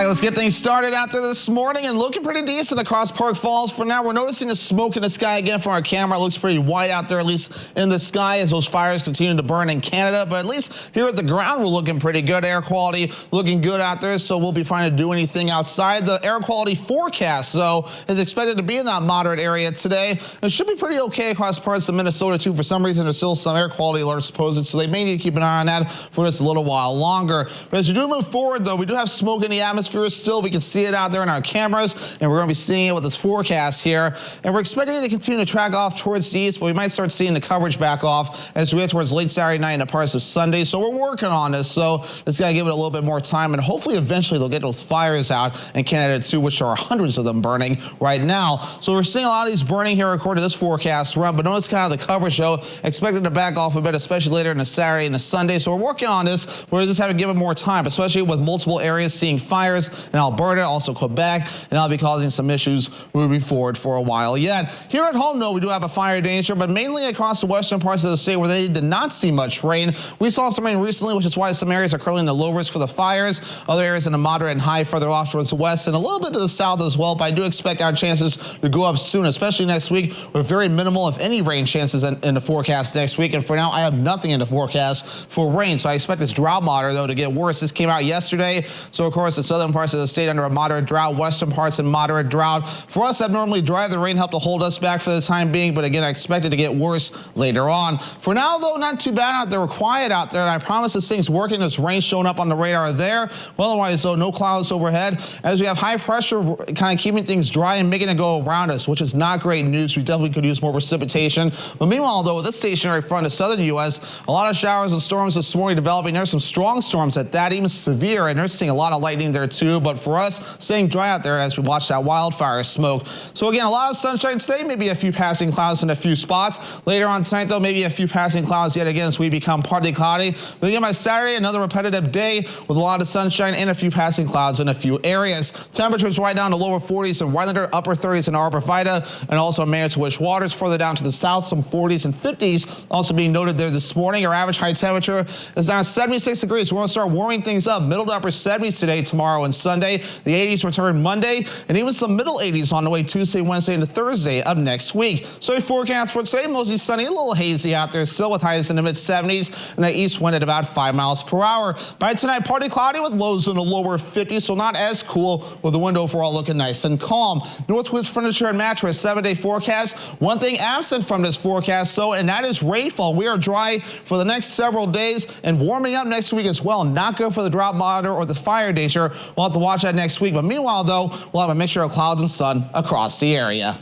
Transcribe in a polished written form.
Let's get things started out there this morning and looking pretty decent across Park Falls. For now, we're noticing a smoke in the sky again from our camera. It looks pretty white out there, at least in the sky, as those fires continue to burn in Canada. But at least here at the ground, we're looking pretty good. Air quality looking good out there, so we'll be fine to do anything outside. The air quality forecast, though, is expected to be in that moderate area today. It should be pretty okay across parts of Minnesota, too. For some reason, there's still some air quality alerts posted, so they may need to keep an eye on that for just a little while longer. But as we do move forward, though, we do have smoke in the atmosphere still. We can see it out there in our cameras, and we're going to be seeing it with this forecast here. And we're expecting it to continue to track off towards the east, but we might start seeing the coverage back off as we get towards late Saturday night and the parts of Sunday. So we're working on this, so it's got to give it a little bit more time, and hopefully eventually they'll get those fires out in Canada too, which are hundreds of them burning right now. So we're seeing a lot of these burning here according to this forecast run, but notice kind of the coverage though, expected to back off a bit, especially later in the Saturday and the Sunday. So we're working on this. We're just having to give it more time, especially with multiple areas seeing fires in Alberta, also Quebec, and that'll be causing some issues moving forward for a while yet. Here at home, though, we do have a fire danger, but mainly across the western parts of the state where they did not see much rain. We saw some rain recently, which is why some areas are currently in the low risk for the fires. Other areas in the moderate and high further off towards the west and a little bit to the south as well, but I do expect our chances to go up soon, especially next week, with very minimal, if any, rain chances in the forecast next week. And for now, I have nothing in the forecast for rain, so I expect this drought monitor, though, to get worse. This came out yesterday, so of course the southern parts of the state under a moderate drought, western parts in moderate drought. For us, abnormally dry, the rain helped to hold us back for the time being, but again, I expect it to get worse later on. For now, though, not too bad out there. We're quiet out there, and I promise this thing's working. There's rain showing up on the radar there. Well, otherwise, though, no clouds overhead, as we have high pressure kind of keeping things dry and making it go around us, which is not great news. We definitely could use more precipitation. But meanwhile, though, with this stationary front of southern U.S., a lot of showers and storms this morning developing. There's some strong storms at that, even severe, and they're seeing a lot of lightning there too. But for us, staying dry out there as we watch that wildfire smoke. So again, a lot of sunshine today, maybe a few passing clouds in a few spots. Later on tonight, though, maybe a few passing clouds yet again as we become partly cloudy. But again, by Saturday, another repetitive day with a lot of sunshine and a few passing clouds in a few areas. Temperatures right down to lower 40s in Rhinelander, upper 30s in Arbor Vitae, and also Manitowish Waters. Further down to the south, some 40s and 50s also being noted there this morning. Our average high temperature is down to 76 degrees. We're going to start warming things up. Middle to upper 70s today, tomorrow, and Sunday. The 80s return Monday, and even some middle 80s on the way Tuesday, Wednesday, and Thursday of next week. So a forecast for today, mostly sunny, a little hazy out there, still with highs in the mid-70s, and the east wind at about 5 miles per hour. By tonight, partly cloudy with lows in the lower 50s, so not as cool, with the wind overall looking nice and calm. Northwoods Furniture and Mattress 7-day forecast. One thing absent from this forecast, though, and that is rainfall. We are dry for the next several days and warming up next week as well. Not good for the drought monitor or the fire danger. We'll have to watch that next week. But meanwhile, though, we'll have a mixture of clouds and sun across the area.